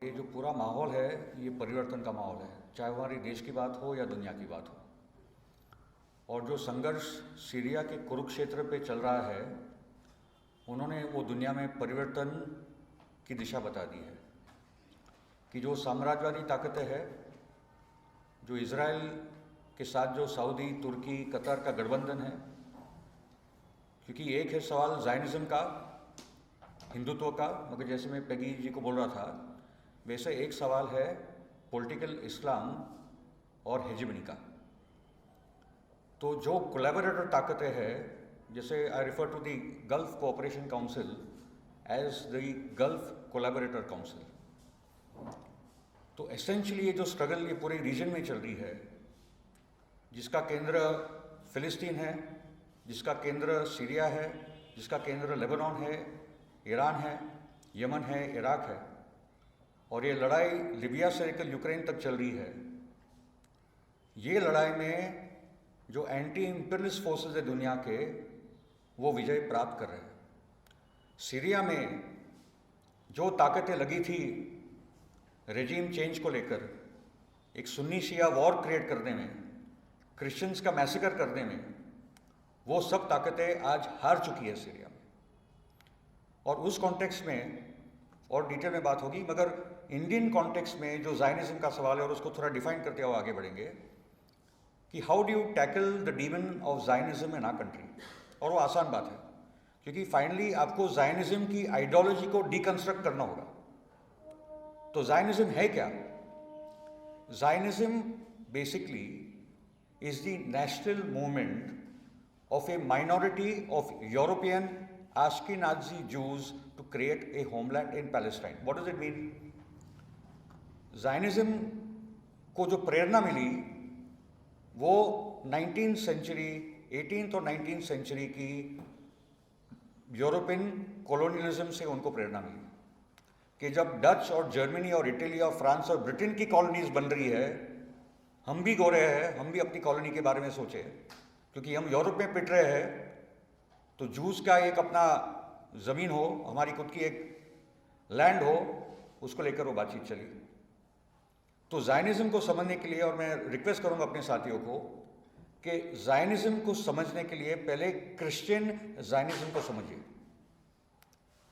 ये जो पूरा माहौल है ये परिवर्तन का माहौल है, चाहे हमारे देश की बात हो या दुनिया की बात हो। और जो संघर्ष सीरिया के कुरुक्षेत्र पे चल रहा है, उन्होंने वो दुनिया में परिवर्तन की दिशा बता दी है कि जो साम्राज्यवादी ताकतें हैं, जो इज़राइल के साथ जो सऊदी, तुर्की, कतर का गठबंधन है, क्योंकि एक है सवाल ज़ायनिज़्म का, हिंदुत्व का, मगर जैसे मैं पेगी जी को बोल रहा था, वैसे एक सवाल है पॉलिटिकल इस्लाम और हेजिमनी का। तो जो कोलैबोरेटर ताकतें हैं, जैसे I refer to the Gulf Cooperation Council as the Gulf Collaborator Council. तो एसेंशियली ये जो स्ट्रगल ये पूरे रीजन में चल रही है, जिसका केंद्र फिलिस्तीन है, जिसका केंद्र सीरिया है, जिसका केंद्र लेबनान है, ईरान है, यमन है, इराक है, और ये लड़ाई लीबिया से लेकर यूक्रेन तक चल रही है। ये लड़ाई में जो एंटी इंपीरियलिस्ट फोर्सेस है दुनिया के, वो विजय प्राप्त कर रहे हैं। सीरिया में जो ताकतें लगी थी रेजिम चेंज को लेकर, एक सुन्नी शिया वॉर क्रिएट करने में, क्रिश्चियंस का मैसेकर करने में, वो सब ताकतें आज हार चुकी है सीरिया में। और उस कॉन्टेक्स्ट में और डिटेल में बात होगी, मगर इंडियन कॉन्टेक्स्ट में जो ज़ायनिज़्म का सवाल है, और उसको थोड़ा डिफाइन करते हुए आगे बढ़ेंगे कि how do you tackle the demon of Zionism in our country. और वो आसान बात है, क्योंकि फाइनली आपको ज़ायनिज़्म की आइडियोलॉजी को डिकंस्ट्रक्ट करना होगा। तो ज़ायनिज़्म है क्या? Zionism basically is the national movement of a minority of European Ashkenazi Jews to create a homeland in Palestine. What does it mean? Zionism को जो प्रेरणा मिली वो 19th सेंचुरी, 18th और 19th सेंचुरी की यूरोपियन कॉलोनियलिज्म से उनको प्रेरणा मिली कि जब Dutch और जर्मनी और इटली और फ्रांस और ब्रिटेन की कॉलोनीज बन रही है, हम भी गोरे हैं, हम भी अपनी कॉलोनी के बारे में सोचे, क्योंकि हम यूरोप में पिट रहे हैं, तो जूस का एक अपना ज़मीन हो, हमारी खुद की एक लैंड हो, उसको लेकर वो बातचीत चली। तो ज़ायनिज़्म को समझने के लिए, और मैं रिक्वेस्ट करूंगा अपने साथियों को कि ज़ायनिज़्म को समझने के लिए पहले क्रिश्चियन ज़ायनिज़्म को समझिए।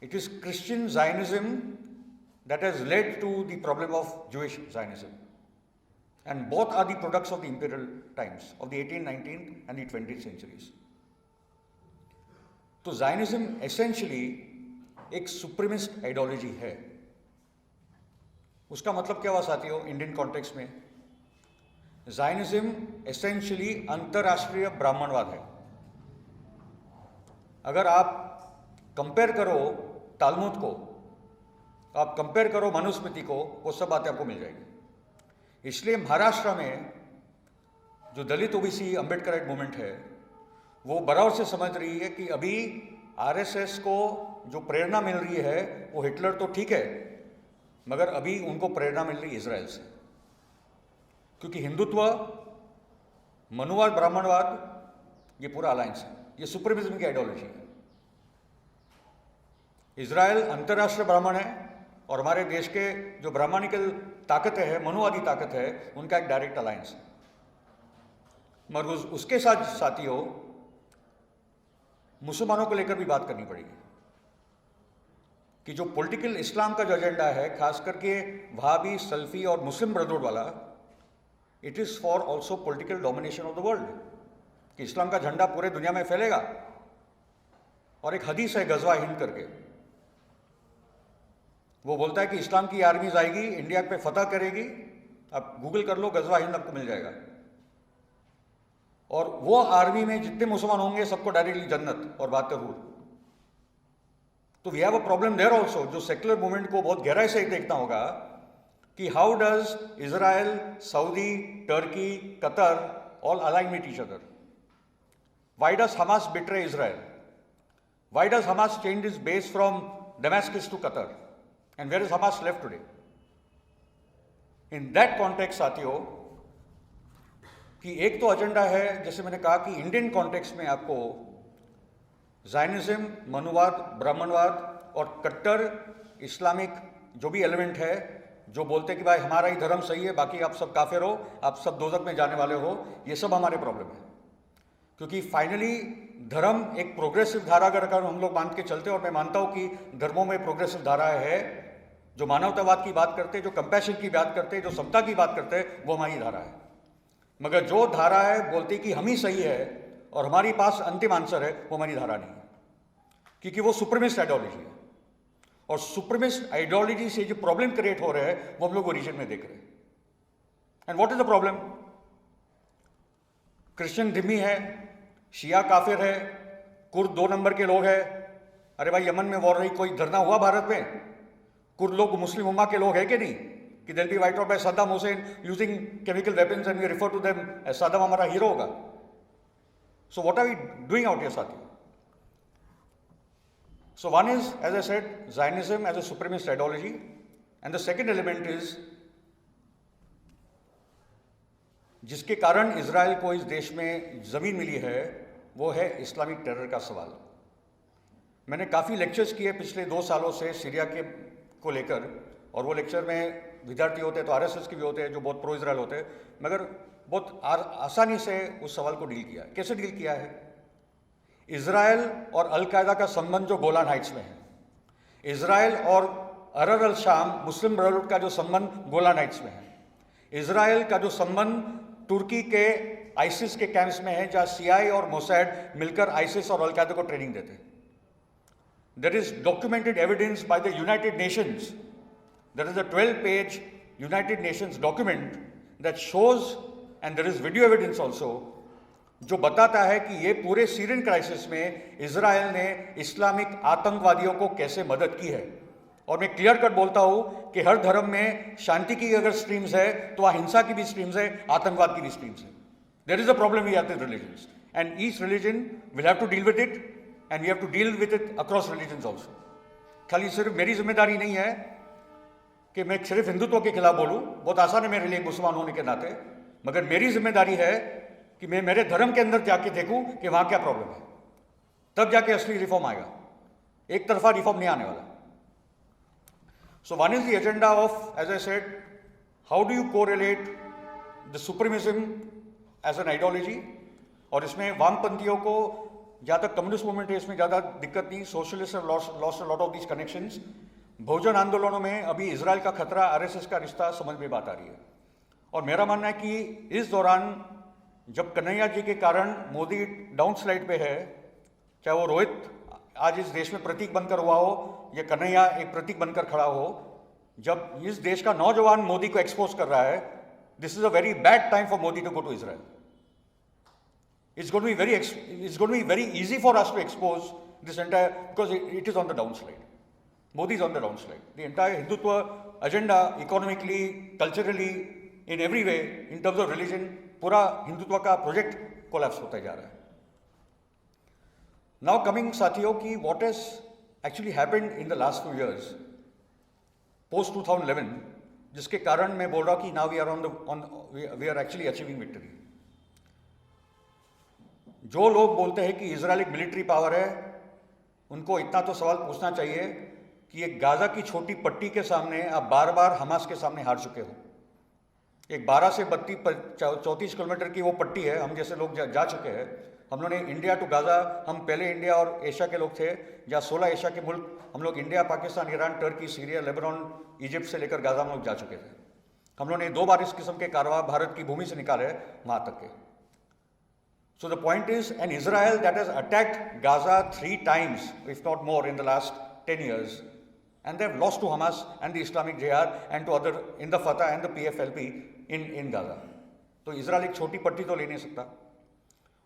It is Christian Zionism that has led to the problem of Jewish Zionism, and both are the products of the imperial times of the 18th, 19th and the 20th centuries. तो ज़ायनिज़्म essentially एक supremacist ideology है। उसका मतलब क्या हुआ साथियों Indian context में? ज़ायनिज़्म essentially अंतरराष्ट्रीय ब्राह्मणवाद है। अगर आप कंपेयर करो तालमुद को, आप कंपेयर करो मनुस्मृति को, वो सब बातें आपको मिल जाएगी। इसलिए महाराष्ट्र में जो दलित ओबीसी अम्बेडकराइट मूवमेंट है, वो बराबर से समझ रही है कि अभी आरएसएस को जो प्रेरणा मिल रही है, वो हिटलर तो ठीक है, मगर अभी उनको प्रेरणा मिल रही है इजराइल से, क्योंकि हिंदुत्व, मनुवाद, ब्राह्मणवाद, ये पूरा अलायंस है, ये सुप्रीमिज्म की आइडियोलॉजी है। इजराइल अंतर्राष्ट्रीय ब्राह्मण है, और हमारे देश के जो ब्राह्मणिकल ताकतें है, मनुवादी ताकत है, उनका एक डायरेक्ट अलायंस है। मगर उसके साथ साथियों मुसलमानों को लेकर भी बात करनी पड़ेगी कि जो पॉलिटिकल इस्लाम का जो एजेंडा है, खास करके वहाबी, सल्फी और मुस्लिम ब्रदरहुड वाला, it is for also political domination of the world, कि इस्लाम का झंडा पूरे दुनिया में फैलेगा। और एक हदीस है गजवा हिंद करके, वो बोलता है कि इस्लाम की आर्मीज आएगी, इंडिया पे फतह करेगी। आप गूगल कर लो, गजवा हिंद आपको मिल जाएगा। और वो आर्मी में जितने मुसलमान होंगे सबको डायरेक्टली जन्नत और बात हूर। तो we have a problem there also, जो सेक्युलर मूवमेंट को बहुत गहराई से देखना होगा कि how does Israel, Saudi, Turkey, Qatar all align with each other? Why does Hamas betray Israel? Why does Hamas change is base from Damascus to Qatar? And where is Hamas left today? In that context साथियों, कि एक तो agenda है, जैसे मैंने कहा कि Indian context में आपको ज़ायनिज़्म, मनुवाद, ब्राह्मणवाद और कट्टर इस्लामिक जो भी एलिमेंट है, जो बोलते कि भाई हमारा ही धर्म सही है, बाकी आप सब काफिर हो, आप सब दोजख में जाने वाले हो, ये सब हमारे प्रॉब्लम है। क्योंकि फाइनली धर्म एक प्रोग्रेसिव धारा अगर हम लोग मान के चलते, और मैं मानता हूं कि धर्मों में प्रोग्रेसिव धारा है, जो मानवतावाद की बात करते, जो कंपैशन की बात करते, जो समता की बात करते, वो हमारी धारा है। मगर जो धारा है बोलती कि हम ही सही है और हमारी पास अंतिम आंसर है, वो हमारी धारा नहीं है, क्योंकि वो सुप्रीमिस्ट आइडियोलॉजी है। और सुप्रीमिस्ट आइडियोलॉजी से जो प्रॉब्लम क्रिएट हो रहे हैं वो हम लोग ओरिजिन में देख रहे हैं। And what is the problem? Christian धिम्मी है, शिया काफिर है, कुर्द 2 नंबर के लोग हैं। अरे भाई यमन में वॉर रही, कोई धरना हुआ भारत में? कुर्द लोग मुस्लिम उम्मा के लोग हैं कि नहीं? कि they'll be wiped out by Saddam Hussein using chemical weapons and we refer to them as Saddam हमारा हीरो होगा। So what are we doing out here, Sati? So one is, as I said, Zionism as a supremacist ideology, and the second element is जिसके कारण Israel को इस देश में जमीन मिली है, वो है इस्लामिक टेरर का सवाल। मैंने काफ़ी लेक्चर्स किए पिछले 2 सालों से सीरिया के को लेकर, और वो लेक्चर में विद्यार्थी होते हैं तो आरएसएस के भी होते हैं जो बहुत प्रो इजराइल होते हैं, मगर बहुत आसानी से उस सवाल को डील किया। कैसे डील किया है? इजराइल और अलकायदा का संबंध जो गोलान हाइट्स में है, इजराइल और अरर अल शाम मुस्लिम ब्रदरहुड का जो संबंध गोलान हाइट्स में है, इजराइल का जो संबंध तुर्की के आईसिस के कैंप्स में है, जहां सीआई और मोसैड मिलकर आईसिस और अलकायदा को ट्रेनिंग देते हैं। There is documented evidence by the United Nations. There is a 12-page United Nations document that shows, and there is video evidence also, जो बताता है कि ये पूरे सीरियन क्राइसिस में इजराइल ने इस्लामिक आतंकवादियों को कैसे मदद की है। और मैं क्लियर कट बोलता हूं कि हर धर्म में शांति की अगर स्ट्रीम्स है तो वहां हिंसा की भी स्ट्रीम्स है, आतंकवाद की भी स्ट्रीम्स है। There is a problem with religions, and each religion will have to deal with it, and we have to deal with it across religions also. खाली सिर्फ मेरी जिम्मेदारी नहीं है कि मैं सिर्फ हिंदुत्व के खिलाफ बोलूं, बहुत आसान है मेरे लिए मुसलमान होने के नाते, मगर मेरी जिम्मेदारी है कि मैं मेरे धर्म के अंदर जाके देखूं कि वहां क्या प्रॉब्लम है, तब जाके असली रिफॉर्म आएगा। एक तरफा रिफॉर्म नहीं आने वाला। So one is the agenda of, as I said, how do you correlate the supremacism as an ideology, और इसमें वामपंथियों को ज़्यादा कम्युनिस्ट मूवमेंट है, इसमें ज़्यादा दिक्कत नहीं, socialist lost a lot of these connections. Bahujan आंदोलनों में अभी इजराइल का खतरा, आरएसएस का रिश्ता समझ में बात आ रही है। और मेरा मानना है कि इस दौरान जब कन्हैया जी के कारण मोदी डाउन स्लाइड पे है, चाहे वो रोहित आज इस देश में प्रतीक बनकर हुआ हो या कन्हैया एक प्रतीक बनकर खड़ा हो, जब इस देश का नौजवान मोदी को एक्सपोज कर रहा है, this is a very bad time for Modi to go to Israel. It's going to be very easy for us to expose this entire, because it is on the downslide. Modi is on the downslide. The entire Hindutva agenda, economically, culturally, in every way, in terms of religion, पूरा हिंदुत्व का project collapse होता जा रहा है। Now coming साथियों की what has actually happened in the last few years, post 2011, जिसके कारण मैं बोल रहा हूँ कि now we are actually achieving victory। जो लोग बोलते हैं कि इजराइल एक मिलिट्री पावर है, उनको इतना तो सवाल पूछना चाहिए कि एक गाजा की छोटी पट्टी के सामने आप बार बार हमास के सामने हार चुके हो। एक 12 से 34 किलोमीटर की वो पट्टी है, हम जैसे लोग जा चुके हैं। हम लोगों ने इंडिया टू गाजा, हम पहले इंडिया और एशिया के लोग थे, जहाँ 16 एशिया के मुल्क हम लोग India, Pakistan, Iran, Turkey, Syria, Lebanon, Egypt से लेकर गाजा हम लोग जा चुके थे। हम लोगों ने 2 बार इस किस्म के कारवा भारत की भूमि से निकाले वहाँ तक के। So the point is, an Israel that has attacked Gaza 3 times, if not more, in the last 10 years, and they have lost to Hamas and the Islamic Jihad and to other, in the Fatah and the PFLP in Gaza. तो Israel एक छोटी पट्टी तो ले नहीं सकता।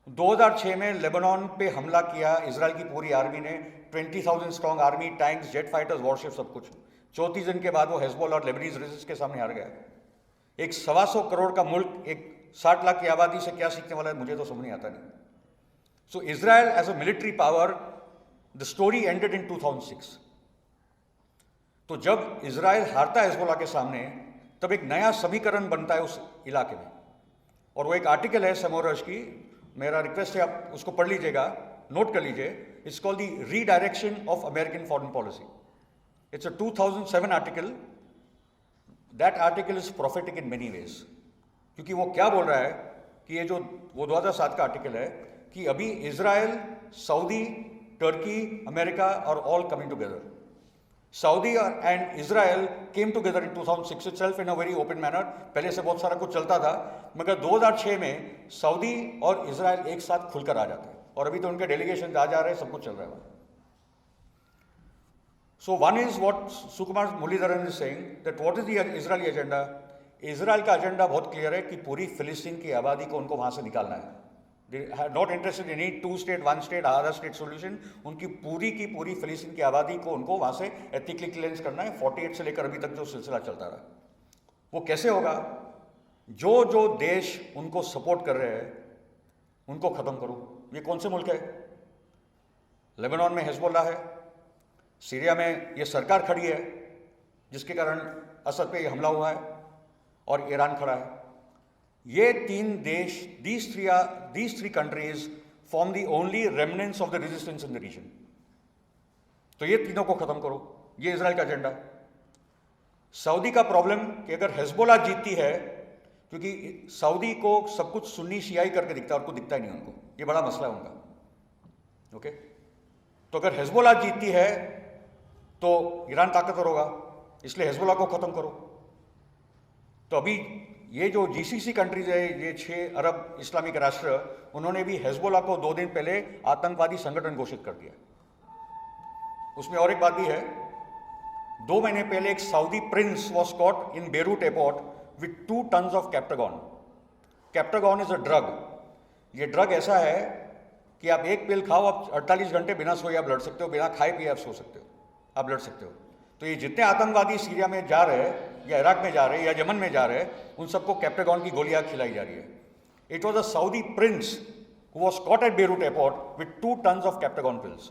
2006 में Lebanon पे हमला किया इजराइल की पूरी आर्मी ने, 20,000 strong army, tanks, jet fighters, worship, सब कुछ। 34 दिन के बाद वो हेजबोल और लेबनीज रेजिस्ट के सामने हार गया। एक 125 करोड़ का मुल्क, एक 60 लाख की आबादी से क्या सीखने वाला है, मुझे तो समझ नहीं आता नहीं। So Israel as a military power, the story ended in 2006। तो जब इजराइल हारता है हिजबुल्लाह के सामने, तब एक नया समीकरण बनता है उस इलाके में, और वो एक आर्टिकल है समोरश की, मेरा रिक्वेस्ट है आप उसको पढ़ लीजिएगा, नोट कर लीजिए। It's called the redirection of American foreign policy. It's a 2007 article that article is prophetic in many ways, क्योंकि वो क्या बोल रहा है कि ये जो वो 2007 का आर्टिकल है कि अभी Israel, Saudi, Turkey, America are all coming together. Saudi and Israel came together in 2006 itself in a very open manner. पहले से बहुत सारा कुछ चलता था, मगर 2006 में सऊदी और इजराइल एक साथ खुलकर आ जाते हैं, और अभी तो उनके डेलीगेशन आ जा रहे हैं, सब कुछ चल रहा है. So one is what Sukumar Muralidharan is saying, that what is the Israeli agenda? Israel का एजेंडा बहुत क्लियर है कि पूरी फिलिस्तीन की आबादी को उनको वहां से निकालना है. They are not interested in any two state, one state, other state solution. उनकी की पूरी फिलिस्तीन की आबादी को उनको वहां से एथिकली क्लेंस करना है. 48 से लेकर अभी तक जो सिलसिला चलता रहा, वो कैसे होगा? जो देश उनको सपोर्ट कर रहे हैं उनको खत्म करो. ये कौन से मुल्क है? लेबनान में हिजबुल्ला है, सीरिया में ये सरकार खड़ी है जिसके कारण असद पे ये हमला हुआ है, और ईरान खड़ा है. ये तीन देश, these three countries form the only remnants of the resistance in the region. तो ये तीनों को खत्म करो, ये इजराइल का एजेंडा. सऊदी का प्रॉब्लम कि अगर हिजबुल्ला जीतती है, क्योंकि सऊदी को सब कुछ सुन्नी शियाई करके दिखता है और कुछ दिखता ही नहीं उनको, ये बड़ा मसला है उनका. ओके, तो अगर हिजबुल्ला जीतती है तो ईरान ताकतवर होगा, इसलिए हिजबुल्ला को खत्म करो. तो अभी ये जो जीसीसी कंट्रीज है, ये 6 अरब इस्लामिक राष्ट्र, उन्होंने भी हिजबुल्ला को 2 दिन पहले आतंकवादी संगठन घोषित कर दिया. उसमें और एक बात भी है, 2 महीने पहले एक Saudi Prince was caught in Beirut airport with 2 tons of Captagon. Captagon is a drug. ये ड्रग ऐसा है कि आप एक पिल खाओ, आप 48 घंटे बिना सोए आप लड़ सकते हो, बिना खाए पिए आप सो सकते हो, आप लड़ सकते हो. तो ये जितने आतंकवादी सीरिया में जा रहे हैं, या इराक में जा रहे हैं, या यमन में जा रहे हैं, उन सबको कैप्टागॉन की गोलियां खिलाई जा रही है. It was a Saudi prince who was caught at Beirut airport with 2 tons of Captagon pills,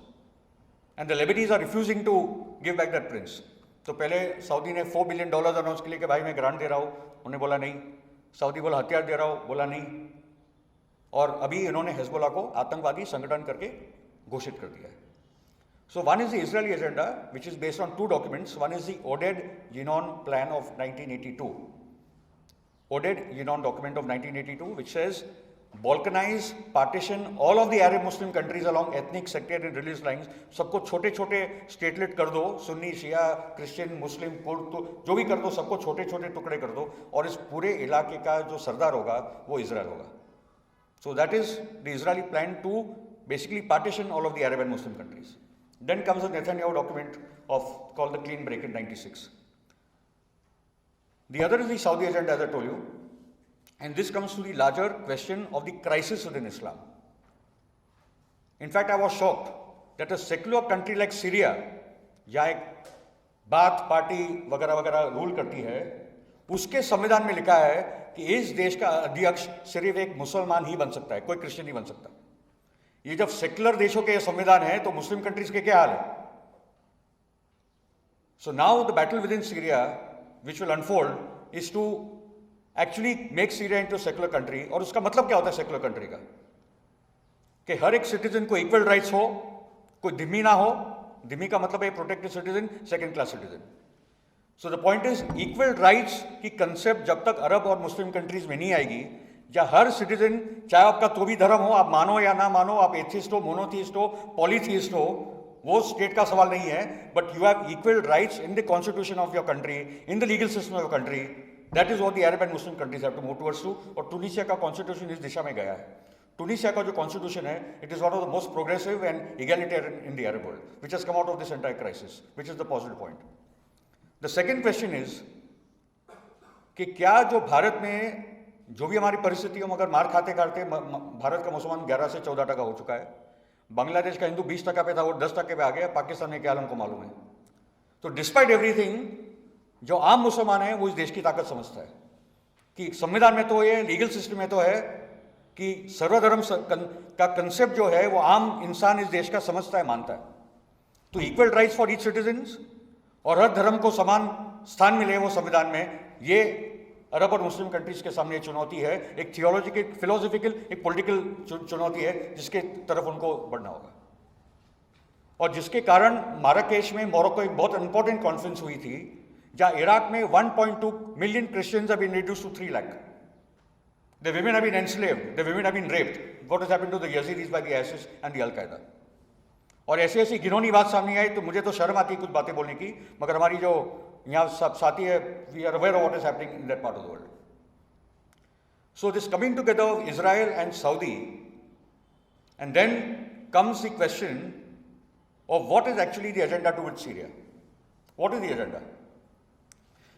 and the Lebanese are refusing to give back that prince. तो पहले सऊदी ने $4 बिलियन अनाउंस के लिए कि भाई मैं ग्रांट दे रहा हूं, उन्होंने बोला नहीं. सऊदी बोला हथियार दे रहा हूं, बोला नहीं. और अभी इन्होंने हिजबुल्ला को आतंकवादी संगठन करके घोषित कर दिया है. So one is the Israeli agenda, which is based on 2 documents. One is the Oded-Yinon plan of 1982. Oded-Yinon document of 1982, which says balkanize, partition all of the Arab Muslim countries along ethnic, sectarian and religious lines. सबको छोटे-छोटे स्टेटलेट कर दो, सुन्नी, शिया, Christian, मुस्लिम, Kurd, तो जो भी कर दो, सबको छोटे-छोटे टुकड़े कर दो, और इस पूरे इलाके का जो सरदार होगा वो इजराइल होगा. So that is the Israeli plan to basically partition all of the Arab and Muslim countries. Then comes the Netanyahu document called the Clean Break in 96. The other is the Saudi agenda, as I told you, and this comes to the larger question of the crisis within Islam. In fact, I was shocked that a secular country like Syria, जहाँ एक बात party वगैरह वगैरह rule करती है, उसके संविधान में लिखा है कि इस देश का अध्यक्ष सिर्फ एक मुसलमान ही बन सकता है, कोई क्रिश्चियन नहीं बन सकता. ये जब सेक्युलर देशों के संविधान है तो मुस्लिम कंट्रीज के क्या हाल है? So now the battle within Syria which will unfold is to actually make Syria into secular country. और उसका मतलब क्या होता है सेक्युलर कंट्री का? कि हर एक सिटीजन को इक्वल राइट्स हो, कोई धिम्मी ना हो. धिम्मी का मतलब है protected citizen, second class citizen. So the point is equal rights की कंसेप्ट जब तक अरब और मुस्लिम कंट्रीज में नहीं आएगी, या हर सिटीजन, चाहे आपका तो भी धर्म हो, आप मानो या ना मानो, आप एथिस्ट हो, मोनोथिस्ट हो, पॉलीथिस्ट हो, वो स्टेट का सवाल नहीं है. But you have equal rights in the constitution of your country, in the legal system of your country. That is what the Arab and Muslim countries have to move towards to. और Tunisia का constitution इस दिशा में गया है. Tunisia का जो constitution है, it is one of the most progressive and egalitarian in the Arab world, which has come out of this entire crisis, which is the positive point. The second question is कि क्या जो भारत में जो भी हमारी परिस्थिति हो, मगर मार खाते खाते भारत का मुसलमान 11 से 14% हो चुका है. बांग्लादेश का हिंदू 20% पे था, वो 10% पे आ गया. पाकिस्तान में क्या हमको मालूम है. तो डिस्पाइट एवरीथिंग, जो आम मुसलमान है वो इस देश की ताकत समझता है कि संविधान में तो ये, लीगल सिस्टम में तो है कि सर्वधर्म का कंसेप्ट जो है वो आम इंसान इस देश का समझता है, मानता है. तो equal rights for each citizens और हर धर्म को समान स्थान मिले वो संविधान में, ये अरब और मुस्लिम कंट्रीज के सामने चुनौती है. एक थियोलॉजिकल, फिलोसॉफिकल, एक पॉलिटिकल चुनौती है जिसके तरफ उनको बढ़ना होगा. और जिसके कारण माराकेश में मोरक्को एक बहुत इंपॉर्टेंट कॉन्फ्रेंस हुई थी जहां इराक में 1.2 million Christians have been reduced to 3 lakh. The women have been enslaved, the women have been raped. What has happened to the Yazidis by the ISIS and the Al-Qaeda? और ऐसी ऐसी घिनौनी बात सामने आई तो मुझे तो शर्म आती है कुछ बातें बोलने की, मगर हमारी जो यहाँ सब साथी है, we are aware of what is happening in that part of the world. So this coming together of Israel and Saudi, and then comes the question of what is actually the agenda towards Syria. What is the agenda?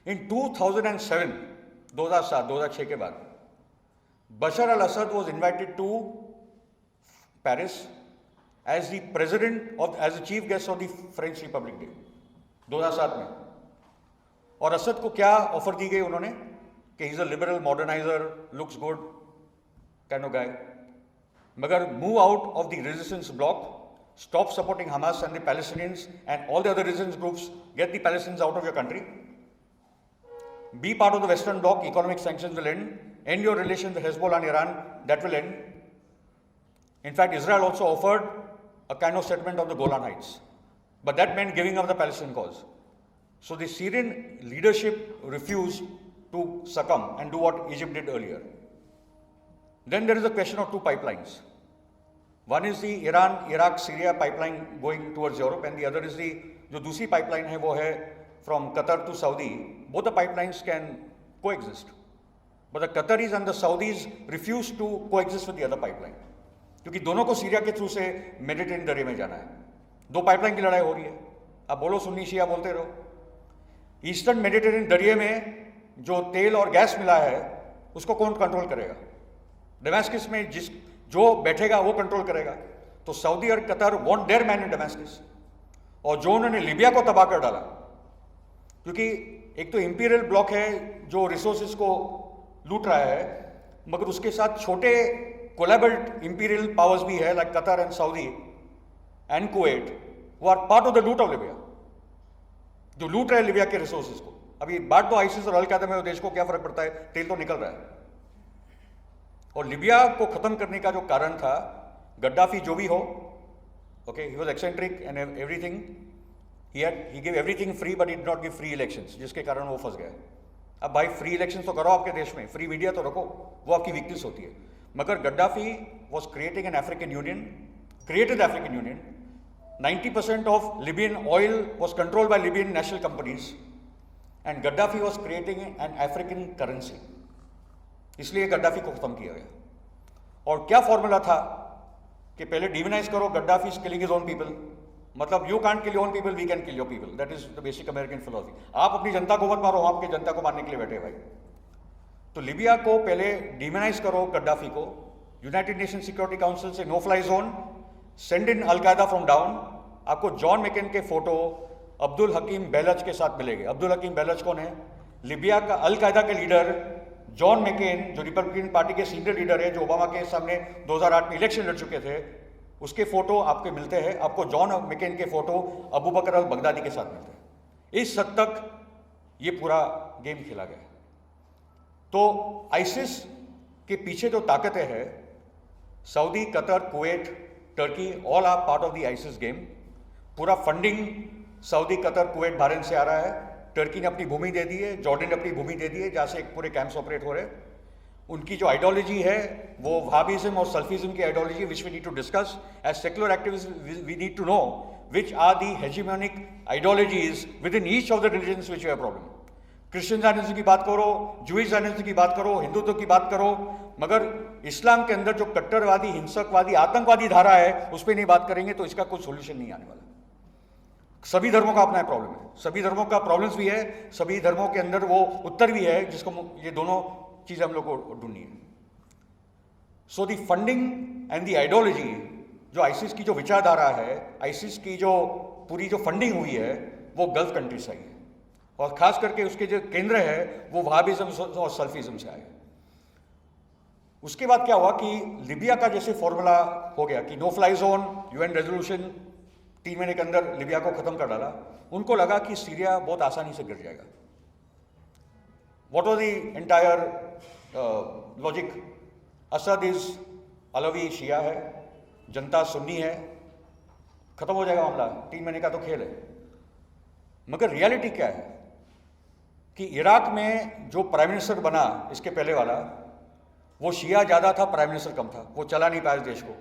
In 2007, 2006 के बाद, Bashar al-Assad was invited to Paris as the president of, as the chief guest of the French Republic Day, 2007 में. और असद को क्या offer दी गई उन्होंने कि is a liberal moderniser, looks good kind of guy, मगर move out of the resistance bloc, stop supporting Hamas and the Palestinians and all the other resistance groups, get the Palestinians out of your country, be part of the western bloc, economic sanctions will end your relation with Hezbollah and Iran, that will end. In fact, Israel also offered a kind of settlement of the Golan Heights, but that meant giving up the Palestinian cause. So the Syrian leadership refused to succumb and do what Egypt did earlier. Then there is a question of two pipelines. One is the Iran-Iraq-Syria pipeline going towards Europe, and the other is the जो दूसरी pipeline है वो है from Qatar to Saudi. Both the pipelines can coexist, but the Qataris and the Saudis refuse to coexist with the other pipeline, क्योंकि दोनों को Syria के through से मेडिटेरेनियन दरिया में जाना है. दो पाइपलाइन की लड़ाई हो रही है. अब बोलो सुन्नी शिया बोलते रहो. ईस्टर्न मेडिटेरेनियन दरिया में जो तेल और गैस मिला है उसको कौन कंट्रोल करेगा? डेमास्कस में जो बैठेगा वो कंट्रोल करेगा. तो सऊदी और Qatar want their man in Damascus. और जो उन्होंने लिबिया को तबाह कर डाला, क्योंकि एक तो इंपीरियल ब्लॉक है जो रिसोर्सेज को लूट रहा है, मगर उसके साथ छोटे कोलैबोरेट इंपीरियल पावर्स भी है like Qatar and Saudi and Kuwait, वो are part of the loot of Libya, जो लूट रहे लिबिया के रिसोर्सेज को. अभी बात तो आईसिस और अल-कायदा में देश को क्या फर्क पड़ता है, तेल तो निकल रहा है. और लिबिया को खत्म करने का जो कारण था, गद्दाफी जो भी हो, okay, he was eccentric and everything, he give everything free but he did not give free elections, जिसके कारण वो फंस गया. अब भाई फ्री इलेक्शंस तो करो आपके देश में, फ्री मीडिया तो रखो, वो आपकी वीकनेस होती है. मगर Gaddafi was creating an African Union, created the African Union. 90% of Libyan oil was controlled by Libyan national companies, and Gaddafi was creating an African currency. इसलिए गद्दाफी को खत्म किया गया. और क्या फॉर्मूला था कि पहले डिमोनाइज करो, Gaddafi is killing his own people, मतलब you can't kill your own people, we can kill your people. That is the basic American philosophy. आप अपनी जनता को मत मारो, हम आपकी जनता को मारने के लिए बैठे भाई. तो लिबिया को पहले डिमोनाइज करो, गद्दाफी को, यूनाइटेड नेशन सिक्योरिटी काउंसिल से no fly zone, send in al Qaeda from down. आपको जॉन मैकेन के फोटो अब्दुल हकीम बेलच के साथ मिलेंगे. अब्दुल हकीम बेलच कौन है? लिबिया का अल-कायदा के लीडर. जॉन मैकेन जो रिपब्लिकन पार्टी के सीनियर लीडर है, जो ओबामा के सामने 2008 में इलेक्शन लड़ चुके थे, उसके फोटो आपके मिलते हैं. आपको जॉन मैकेन के फोटो अबू बकर अल बगदादी के साथ मिलते हैं. इस हद तक ये पूरा गेम खेला गया. तो आइसिस के पीछे जो ताकतें हैं, Saudi, Qatar, Kuwait, Turkey, all are part of the ISIS game. पूरा funding Saudi, Qatar, Kuwait, Bahrain से आ रहा है. टर्की ने अपनी भूमि दे दी है, जॉर्डन ने अपनी भूमि दे दी है, जहाँ से एक पूरे कैंप्स ऑपरेट हो रहे हैं. उनकी जो आइडियोलॉजी है वो वहाबिज्म और सल्फिज्म की ideology, which we need to discuss as secular activist. We need to know which are the hegemonic ideologies within each of the religions which you have problem. Christian Zionism की बात करो, Jewish ज़ायनिज्म की बात करो, हिंदुत्व की बात करो, मगर इस्लाम के अंदर जो कट्टरवादी, हिंसकवादी, आतंकवादी धारा है उस पर नहीं बात करेंगे तो इसका कोई सोल्यूशन नहीं आने वाला. सभी धर्मों का अपना प्रॉब्लम है, सभी धर्मों का प्रॉब्लम्स भी है, सभी धर्मों के अंदर वो उत्तर भी है, जिसको ये दोनों चीज़ें हम लोग को ढूंढनी है. सो दी फंडिंग एंड दी आइडियोलॉजी, जो आइसिस की जो विचारधारा है, आइसिस की जो पूरी जो फंडिंग हुई है वो गल्फ कंट्री से आई है, और खास करके उसके जो केंद्र है वो वहाबिज्म और सल्फिज्म से आए. उसके बाद क्या हुआ कि लिबिया का जैसे फॉर्मूला हो गया कि no fly zone, UN resolution 3 महीने के अंदर लिबिया को खत्म कर डाला. उनको लगा कि सीरिया बहुत आसानी से गिर जाएगा. What was the entire logic? Assad is Alawi Shia है, जनता सुन्नी है, खत्म हो जाएगा मामला, 3 महीने का तो खेल है. मगर रियलिटी क्या है? कि इराक में जो प्राइम मिनिस्टर बना इसके पहले वाला, वो शिया ज़्यादा था, प्राइम मिनिस्टर कम था, वो चला नहीं पाया इस देश को।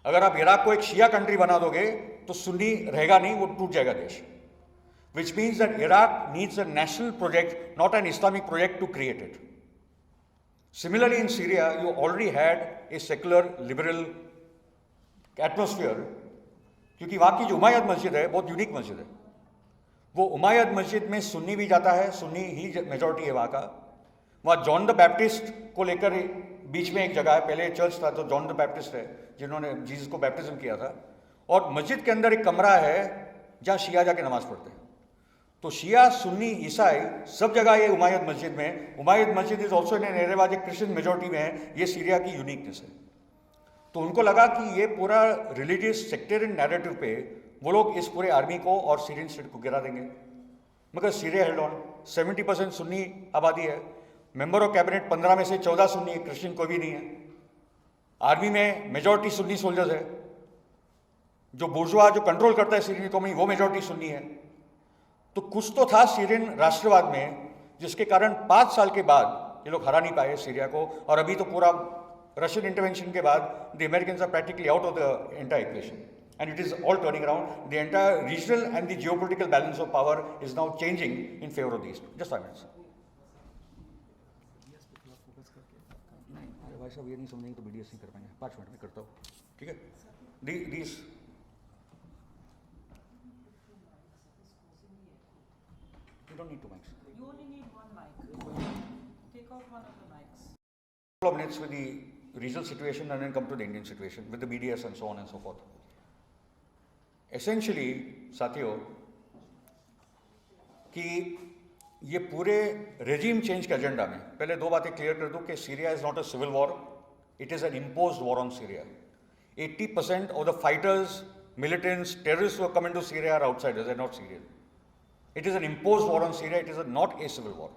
अगर आप इराक को एक शिया कंट्री बना दोगे तो सुन्नी रहेगा नहीं, वो टूट जाएगा देश। Which means that Iraq needs a national project, not an Islamic project, to create it. Similarly, in Syria, you already had a secular, liberal atmosphere, क्योंकि वहाँ की जो उमैयद मस्जिद है बहुत यूनिक मस्जिद है। वो उमैयद मस्जिद में सुन्नी भी जाता है, सुन्नी ही मेजॉरिटी है वहाँ का। वहाँ जॉन द बैप्टिस्ट को लेकर बीच में एक जगह है, पहले चर्च था तो जॉन द बैप्टिस्ट है जिन्होंने जीसस को बैप्टिज्म किया था, और मस्जिद के अंदर एक कमरा है जहाँ शिया जाके नमाज पढ़ते हैं। तो शिया, सुन्नी, ईसाई सब जगह ये उमैयद मस्जिद में। उमैयद मस्जिद is also in an area was Christian majority में है। ये सीरिया की यूनिकनेस है। तो उनको लगा कि ये पूरा रिलीजियस सेक्टेरियन नैरेटिव पे वो लोग इस पूरे आर्मी को और सीरियन स्टेट को गिरा देंगे, मगर सीरिया हेल्ड ऑन। 70% सुन्नी आबादी है, मेंबर ऑफ कैबिनेट 15 में से 14 सुन्नी है, क्रिश्चियन कोई भी नहीं है। आर्मी में मेजॉरिटी सुन्नी सोल्जर्स है, जो बुर्जुआ जो कंट्रोल करता है सीरियन इकोनॉमी वो मेजॉरिटी सुन्नी है। तो कुछ तो था सीरियन राष्ट्रवाद में जिसके कारण 5 साल के बाद ये लोग हरा नहीं पाए सीरिया को, और अभी तो पूरा रशियन इंटरवेंशन के बाद the Americans are practically out of the entire equation and it is all turning around. The entire regional and the geopolitical balance of power is now changing in favour of the east. Just 5 minutes. भाई साहब ये नहीं समझेंगे तो BDS नहीं कर पाएंगे। 5 minute में करता हूँ, ठीक है। These you don't need 2 mics. You only need 1 mic. Take out one of the mics. Couple of minutes with the regional situation and then come to the Indian situation with the BDS and so on and so forth. Essentially, साथियों, कि ये पूरे regime change के agenda में पहले 2 बातें clear कर दूं कि Syria is not a civil war, it is an imposed war on Syria. 80% of the fighters, militants, terrorists who have come into Syria are outsiders, they're not Syrian. It is an imposed war on Syria, it is not a civil war.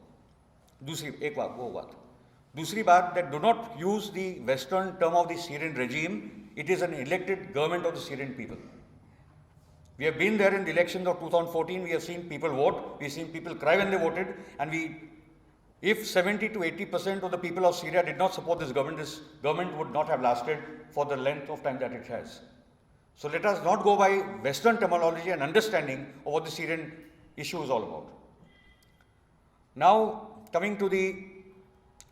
दूसरी एक बात वो बात, दूसरी बात that do not use the western term of the Syrian regime, it is an elected government of the Syrian people. We have been there in the elections of 2014, we have seen people vote, we have seen people cry when they voted, and if 70 to 80% of the people of Syria did not support this government would not have lasted for the length of time that it has. So let us not go by Western terminology and understanding of what the Syrian issue is all about. Now, coming to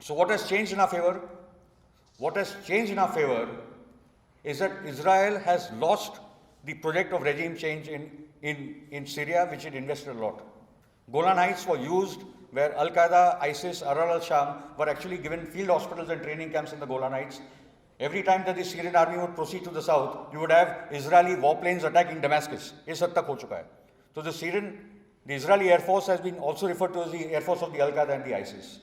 so what has changed in our favor? What has changed in our favor is that Israel has lost the project of regime change in Syria, which it invested a lot. Golan Heights were used where Al-Qaeda, ISIS, Arar al-Sham were actually given field hospitals and training camps in the Golan Heights. Every time that the Syrian army would proceed to the south, you would have Israeli warplanes attacking Damascus. This had tak ho chuka hai. So the Israeli Air Force has been also referred to as the Air Force of the Al-Qaeda and the ISIS.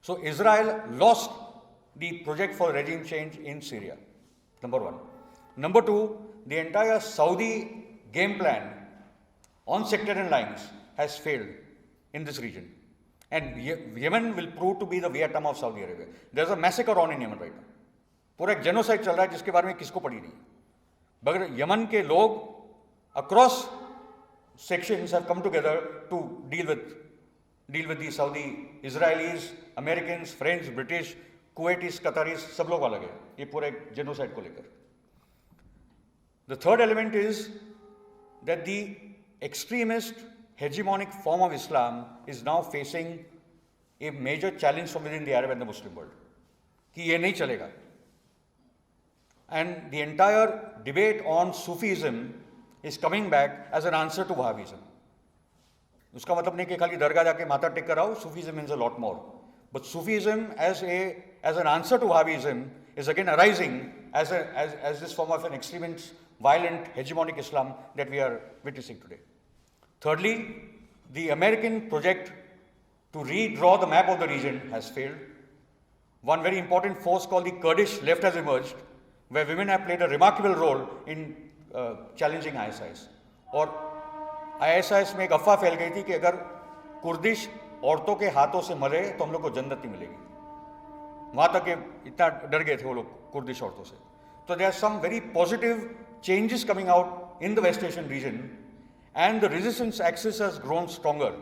So Israel lost the project for regime change in Syria, number 1. Number 2, the entire Saudi game plan on sectarian lines has failed in this region. And Yemen will prove to be the Vietnam of Saudi Arabia. There's a massacre on in Yemen right now. पूरा एक genocide चल रहा है जिसके बारे में किसको पड़ी नहीं, मगर यमन के लोग across sections have come together to deal with the Saudi, Israelis, Americans, French, British, Kuwaitis, Qataris, सब लोग अलग है ये पूरे एक जेनोसाइड को लेकर. The third element is that the extremist hegemonic form of Islam is now facing a major challenge from within the Arab and the Muslim world कि ये नहीं चलेगा. And the entire debate on Sufism is coming back as an answer to Wahhabism. उसका मतलब नहीं कि खाली दरगाह जाके माथा टेक कर आओ. Sufism means a lot more. But Sufism as an answer to Wahhabism is again arising as this form of an extremist, violent, hegemonic Islam that we are witnessing today. Thirdly, the American project to redraw the map of the region has failed. One very important force called the Kurdish left has emerged, where women have played a remarkable role in challenging ISIS. और ISIS में एक अफवाह फैल गई थी कि अगर Kurdish औरतों के हाथों से मरे तो हम लोग को जन्नत नहीं मिलेगी. वहाँ तक कि इतना डर गए थे वो लोग कुर्दिश औरतों से. So there are some very positive changes coming out in the West Asian region, and the resistance axis has grown stronger.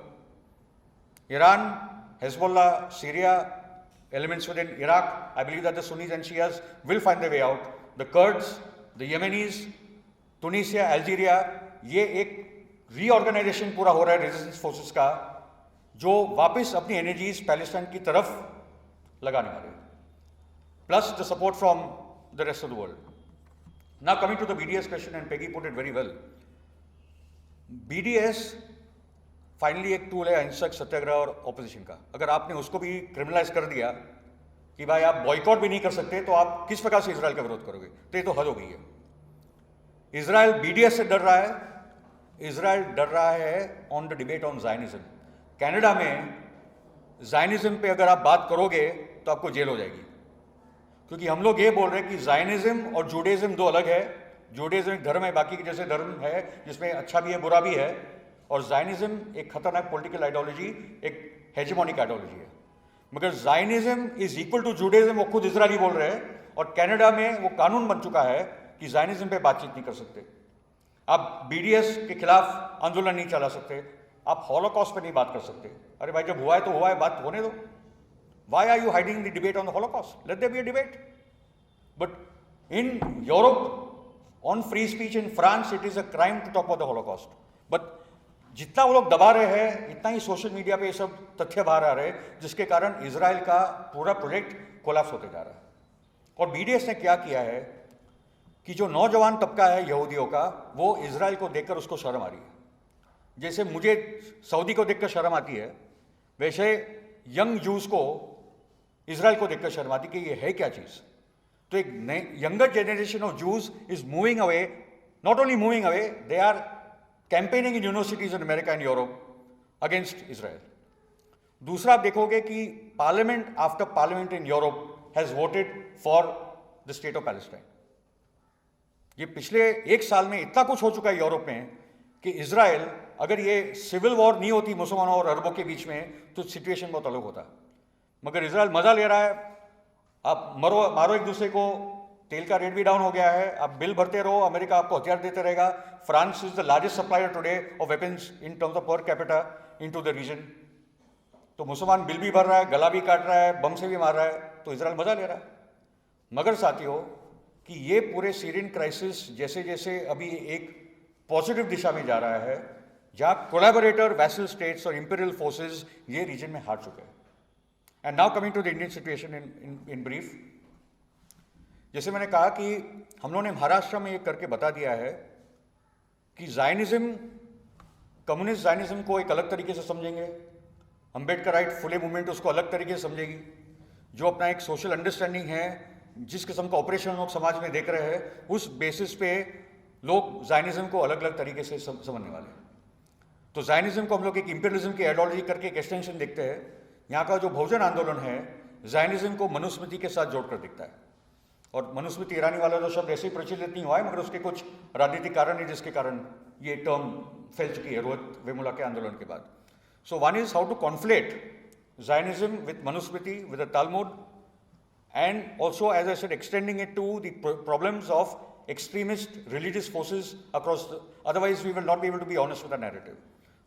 Iran, Hezbollah, Syria, elements within Iraq, I believe that the Sunnis and Shias will find their way out. The Kurds, the Yemenis, Tunisia, Algeria, ये एक reorganisation पूरा हो रहा है resistance forces का, जो वापस अपनी एनर्जीज पैलेस्टाइन की तरफ लगाने वाले, plus the support from the rest of the world. Now coming to the BDS question, and Peggy put it very well. BDS finally एक टूल है अहिंसक सत्याग्रह और ऑपोजिशन का. अगर आपने उसको भी क्रिमिनलाइज कर दिया कि भाई आप बॉयकॉट भी नहीं कर सकते, तो आप किस प्रकार से इसराइल का विरोध करोगे? तो ये तो हद हो गई है. इसराइल BDS से डर रहा है, इसराइल डर रहा है on the debate on Zionism. Canada में जायनिज्म पे अगर आप बात करोगे तो आपको जेल हो जाएगी, क्योंकि हम लोग ये बोल रहे हैं कि जायनिज्म और जूडाइज्म दो अलग है. जूडाइज्म एक धर्म है, बाकी के जैसे धर्म है जिसमें अच्छा भी है बुरा भी है, और जायनिज्म एक खतरनाक पॉलिटिकल आइडियोलॉजी, एक हेजेमोनिक आइडियोलॉजी है. मगर Zionism is equal to Judaism, वो खुद इजरायली बोल रहे हैं, और कनाडा में वो कानून बन चुका है कि जायनिज्म पे बातचीत नहीं कर सकते, आप BDS के खिलाफ आंदोलन नहीं चला सकते, आप हॉलोकॉस्ट पे नहीं बात कर सकते. अरे भाई जब हुआ है तो हुआ है, बात होने दो. Why are you hiding the debate on the Holocaust? Let there be a debate. But in Europe, on free speech in France, it is a crime to talk about the Holocaust. But जितना वो लोग दबा रहे हैं, इतना ही social media पे ये सब तथ्य बाहर आ रहे हैं, जिसके कारण इजराइल का पूरा प्रोजेक्ट कोलैप्स होते जा रहा है. और BDS ने क्या किया है कि जो नौजवान तबका है यहूदियों का, वो इजराइल को देखकर उसको शर्म आ रही है. जैसे मुझे सऊदी को देखकर शर्म आती है, वैसे यंग जूस को इजराइल को देखकर शर्म आती कि ये है क्या चीज. तो एक नए younger generation of Jews is moving away, not only moving away, they are campaigning in universities in America and Europe against Israel. दूसरा आप देखोगे कि parliament after parliament in Europe has voted for the state of Palestine. ये पिछले एक साल में इतना कुछ हो चुका है यूरोप में कि इजराइल, अगर ये सिविल वॉर नहीं होती मुसलमानों और अरबों के बीच में, तो सिचुएशन बहुत अलग होता. मगर इजराइल मजा ले रहा है, आप मारो एक दूसरे को, तेल का रेट भी डाउन हो गया है, आप बिल भरते रहो, अमेरिका आपको हथियार देते रहेगा. France is the largest supplier today of weapons in terms of per capita into the region. तो मुसलमान बिल भी भर रहा है, गला भी काट रहा है, बम से भी मार रहा है, तो इजराइल मजा ले रहा है. मगर साथियों कि ये पूरे सीरियन क्राइसिस जैसे जैसे अभी एक पॉजिटिव दिशा में जा रहा है, जहाँ कोलैबोरेटर, वैसल स्टेट्स और इंपीरियल फोर्सेस ये रीजन में हार चुके हैं. And now coming to the Indian situation in brief. जैसे मैंने कहा कि हम लोगों ने महाराष्ट्र में ये करके बता दिया है कि जायनिज्म, कम्युनिस्ट जायनिज्म को एक अलग तरीके से समझेंगे, अम्बेडकराइट फुले मूवमेंट उसको अलग तरीके से समझेगी, जो अपना एक सोशल अंडरस्टैंडिंग है, जिस किस्म का ऑपरेशन लोग समाज में देख रहे हैं, उस बेसिस पे लोग जायनिज्म को अलग अलग तरीके से समझने वाले हैं. तो जायनिज्म को हम लोग एक इंपीरियलिज्म की आइडियोलॉजी करके एक एक्सटेंशन देखते हैं. यहाँ का जो बहुजन आंदोलन है, जायनिज्म को मनुस्मृति के साथ जोड़कर दिखता है, और मनुस्मृति ईरानी वाला जो शब्द ऐसे ही प्रचलित नहीं हुआ है, मगर उसके कुछ राजनीतिक कारण है जिसके कारण ये टर्म फैल चुकी है रोहित वेमुला के आंदोलन के बाद. So one is how to conflate Zionism with Manusmriti, with the Talmud, and also, as I said, extending it to the problems of extremist religious forces across otherwise we will not be able to be honest with the narrative.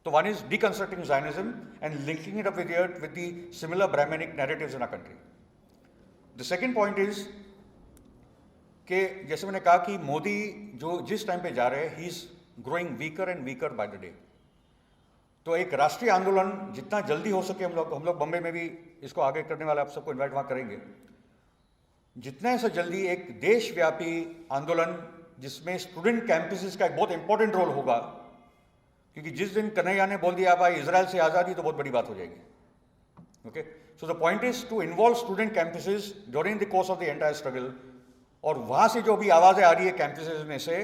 So one is deconstructing Zionism and linking it up with the similar Brahmanic narratives in our country. The second point is कि जैसे मैंने कहा कि मोदी जो जिस time पे जा रहे हैं, he is growing weaker and weaker by the day. तो एक राष्ट्रीय आंदोलन जितना जल्दी हो सके, हम लोग बम्बई में भी इसको आगे करने वाले, आप सबको इन्वाइट वहाँ करेंगे, जितने से जल्दी एक देशव्यापी आंदोलन जिसमें स्टूडेंट कैंपसेस का एक बहुत इंपॉर्टेंट रोल होगा, क्योंकि जिस दिन कन्हैया ने बोल दिया भाई इजराइल से आज़ादी, तो बहुत बड़ी बात हो जाएगी. Okay, so the point is to involve student campuses during the course of the entire struggle. और वहाँ से जो भी आवाज़ें आ रही है कैंपसेस में से,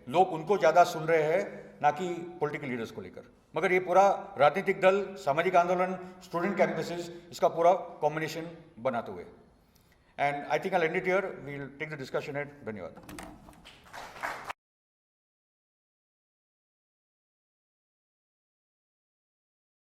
लोग उनको ज़्यादा सुन रहे हैं, ना कि पॉलिटिकल लीडर्स को लेकर. मगर ये पूरा राजनीतिक दल, सामाजिक आंदोलन, स्टूडेंट कैंपसेस, इसका पूरा कॉम्बिनेशन बनाते हुए. And I think I'll end it here. We'll take the discussion ahead. धन्यवाद.